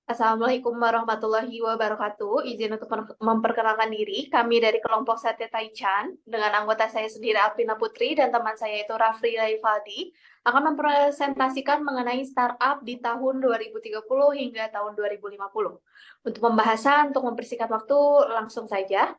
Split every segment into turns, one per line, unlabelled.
Assalamualaikum warahmatullahi wabarakatuh. Izin untuk memperkenalkan diri. Kami dari kelompok Satya Taichan dengan anggota saya sendiri Alvina Putri dan teman saya itu Rafli Raifaldi akan mempresentasikan mengenai startup di tahun 2030 hingga tahun 2050. Untuk pembahasan, untuk mempersingkat waktu, langsung saja.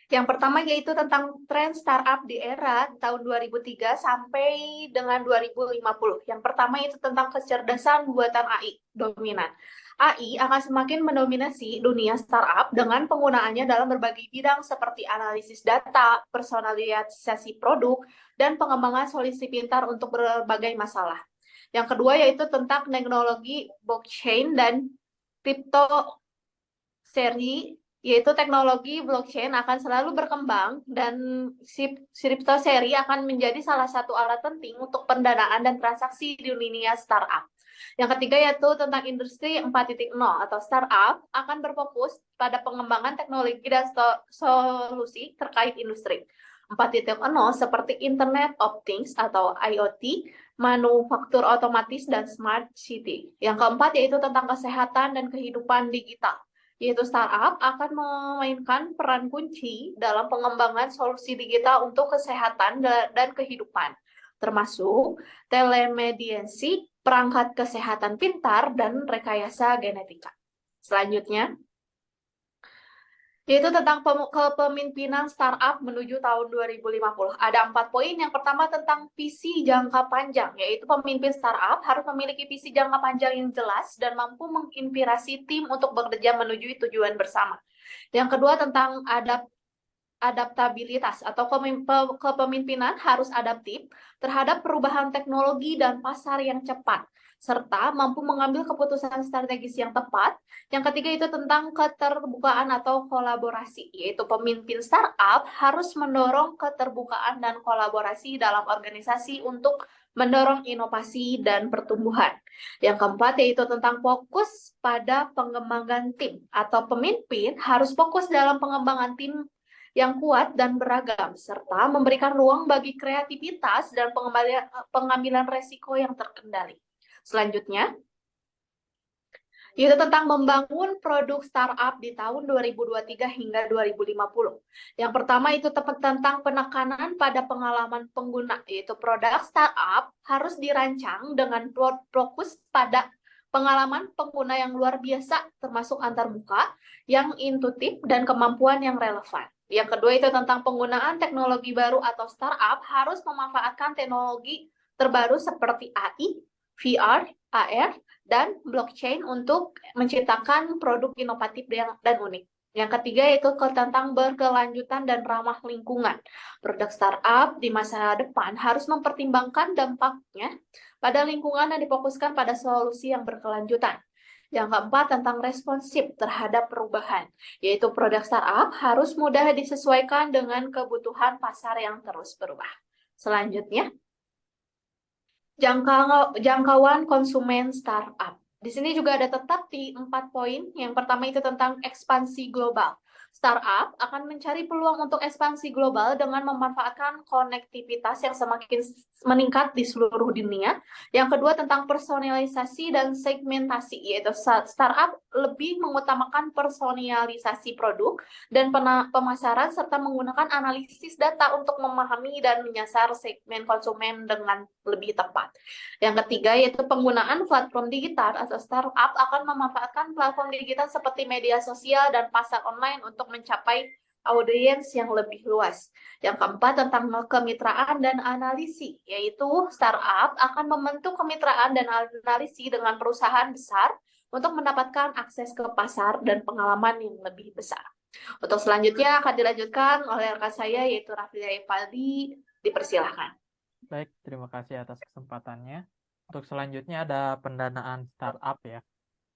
Yang pertama yaitu tentang tren startup di era tahun 2003 sampai dengan 2050. Yang pertama itu tentang kecerdasan buatan AI dominan. AI akan semakin mendominasi dunia startup dengan penggunaannya dalam berbagai bidang seperti analisis data, personalisasi produk, dan pengembangan solusi pintar untuk berbagai masalah. Yang kedua yaitu tentang teknologi blockchain dan crypto seri, yaitu teknologi blockchain akan selalu berkembang dan crypto seri akan menjadi salah satu alat penting untuk pendanaan dan transaksi di dunia startup. Yang ketiga yaitu tentang industri 4.0 atau startup akan berfokus pada pengembangan teknologi dan solusi terkait industri 4.0 seperti Internet of Things atau IoT, manufaktur otomatis, dan smart city. Yang keempat yaitu tentang kesehatan dan kehidupan digital, yaitu startup akan memainkan peran kunci dalam pengembangan solusi digital untuk kesehatan dan kehidupan, termasuk telemediasi, perangkat kesehatan pintar, dan rekayasa genetika. Selanjutnya, yaitu tentang kepemimpinan startup menuju tahun 2050. Ada 4 poin. Yang pertama tentang visi jangka panjang, yaitu pemimpin startup harus memiliki visi jangka panjang yang jelas dan mampu menginspirasi tim untuk bekerja menuju tujuan bersama. Yang kedua tentang adaptabilitas atau kepemimpinan harus adaptif terhadap perubahan teknologi dan pasar yang cepat, serta mampu mengambil keputusan strategis yang tepat. Yang ketiga itu tentang keterbukaan atau kolaborasi, yaitu pemimpin startup harus mendorong keterbukaan dan kolaborasi dalam organisasi untuk mendorong inovasi dan pertumbuhan. Yang keempat yaitu tentang fokus pada pengembangan tim, atau pemimpin harus fokus dalam pengembangan tim yang kuat dan beragam, serta memberikan ruang bagi kreativitas dan pengambilan resiko yang terkendali. Selanjutnya, yaitu tentang membangun produk startup di tahun 2023 hingga 2050. Yang pertama itu tentang penekanan pada pengalaman pengguna, yaitu produk startup harus dirancang dengan fokus pada pengalaman pengguna yang luar biasa, termasuk antarmuka, yang intuitif, dan kemampuan yang relevan. Yang kedua itu tentang penggunaan teknologi baru atau startup harus memanfaatkan teknologi terbaru seperti AI, VR, AR, dan blockchain untuk menciptakan produk inovatif dan unik. Yang ketiga yaitu tentang berkelanjutan dan ramah lingkungan. Produk startup di masa depan harus mempertimbangkan dampaknya pada lingkungan dan difokuskan pada solusi yang berkelanjutan. Yang keempat tentang responsif terhadap perubahan, yaitu produk startup harus mudah disesuaikan dengan kebutuhan pasar yang terus berubah. Selanjutnya, jangkauan konsumen startup. Di sini juga ada tetap di 4 poin. Yang pertama itu tentang ekspansi global. Startup akan mencari peluang untuk ekspansi global dengan memanfaatkan konektivitas yang semakin meningkat di seluruh dunia. Yang kedua tentang personalisasi dan segmentasi, yaitu startup lebih mengutamakan personalisasi produk dan pemasaran serta menggunakan analisis data untuk memahami dan menyasar segmen konsumen dengan lebih tepat. Yang ketiga yaitu penggunaan platform digital atau startup akan memanfaatkan platform digital seperti media sosial dan pasar online untuk mencapai audiens yang lebih luas. Yang keempat tentang kemitraan dan analisis, yaitu startup akan membentuk kemitraan dan analisis dengan perusahaan besar untuk mendapatkan akses ke pasar dan pengalaman yang lebih besar. Untuk selanjutnya akan dilanjutkan oleh rekan saya yaitu Rafli Raifaldi. Dipersilahkan.
Baik, terima kasih atas kesempatannya. Untuk selanjutnya ada pendanaan startup ya.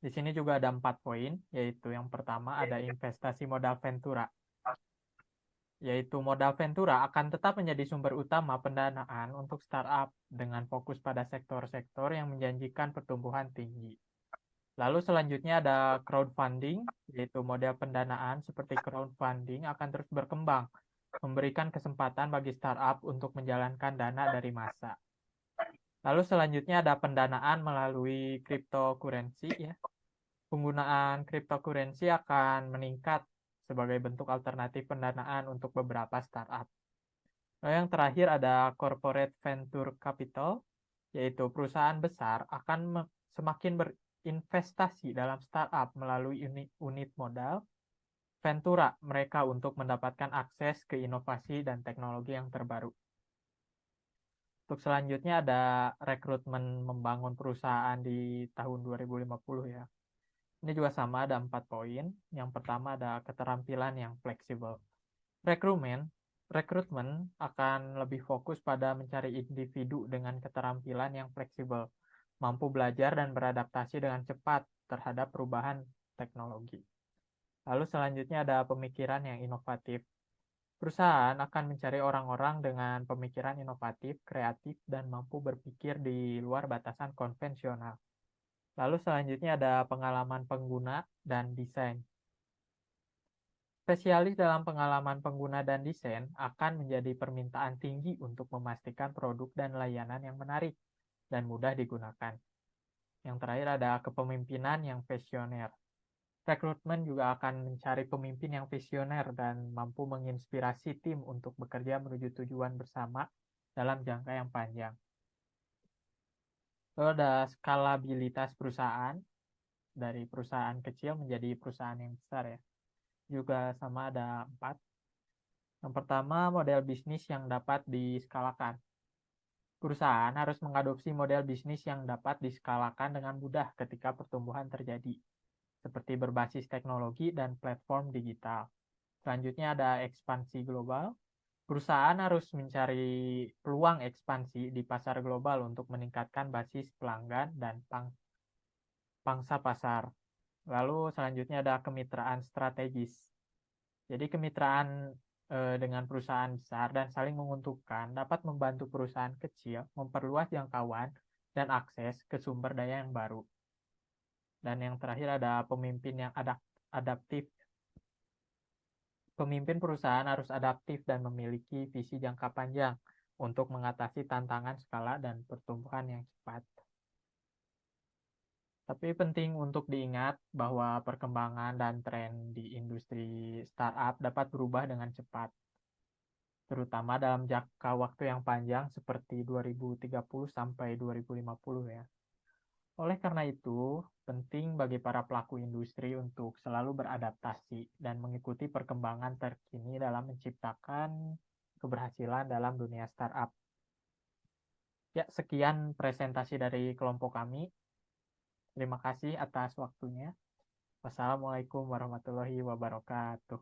Di sini juga ada 4 poin, yaitu yang pertama ada investasi modal ventura. Yaitu modal ventura akan tetap menjadi sumber utama pendanaan untuk startup dengan fokus pada sektor-sektor yang menjanjikan pertumbuhan tinggi. Lalu selanjutnya ada crowdfunding, yaitu model pendanaan seperti crowdfunding akan terus berkembang, memberikan kesempatan bagi startup untuk menjalankan dana dari massa. Lalu selanjutnya ada pendanaan melalui cryptocurrency ya. Penggunaan cryptocurrency akan meningkat sebagai bentuk alternatif pendanaan untuk beberapa startup. Lalu yang terakhir ada corporate venture capital, yaitu perusahaan besar akan semakin berinvestasi dalam startup melalui unit modal Ventura mereka untuk mendapatkan akses ke inovasi dan teknologi yang terbaru. Untuk selanjutnya ada rekrutmen membangun perusahaan di tahun 2050 ya. Ini juga sama, ada 4 poin. Yang pertama ada keterampilan yang fleksibel. Rekrutmen akan lebih fokus pada mencari individu dengan keterampilan yang fleksibel, mampu belajar dan beradaptasi dengan cepat terhadap perubahan teknologi. Lalu selanjutnya ada pemikiran yang inovatif. Perusahaan akan mencari orang-orang dengan pemikiran inovatif, kreatif, dan mampu berpikir di luar batasan konvensional. Lalu selanjutnya ada pengalaman pengguna dan desain. Spesialis dalam pengalaman pengguna dan desain akan menjadi permintaan tinggi untuk memastikan produk dan layanan yang menarik dan mudah digunakan. Yang terakhir ada kepemimpinan yang visioner. Rekrutmen juga akan mencari pemimpin yang visioner dan mampu menginspirasi tim untuk bekerja menuju tujuan bersama dalam jangka yang panjang. Lalu ada skalabilitas perusahaan, dari perusahaan kecil menjadi perusahaan yang besar ya. Juga sama ada 4. Yang pertama, model bisnis yang dapat diskalakan. Perusahaan harus mengadopsi model bisnis yang dapat diskalakan dengan mudah ketika pertumbuhan terjadi, seperti berbasis teknologi dan platform digital. Selanjutnya ada ekspansi global. Perusahaan harus mencari peluang ekspansi di pasar global untuk meningkatkan basis pelanggan dan pangsa pasar. Lalu selanjutnya ada kemitraan strategis. Jadi kemitraan dengan perusahaan besar dan saling menguntungkan dapat membantu perusahaan kecil memperluas jangkauan dan akses ke sumber daya yang baru. Dan yang terakhir ada pemimpin yang adaptif. Pemimpin perusahaan harus adaptif dan memiliki visi jangka panjang untuk mengatasi tantangan skala dan pertumbuhan yang cepat. Tapi penting untuk diingat bahwa perkembangan dan tren di industri startup dapat berubah dengan cepat, terutama dalam jangka waktu yang panjang seperti 2030 sampai 2050 ya. Oleh karena itu, penting bagi para pelaku industri untuk selalu beradaptasi dan mengikuti perkembangan terkini dalam menciptakan keberhasilan dalam dunia startup. Ya, sekian presentasi dari kelompok kami. Terima kasih atas waktunya. Wassalamualaikum warahmatullahi wabarakatuh.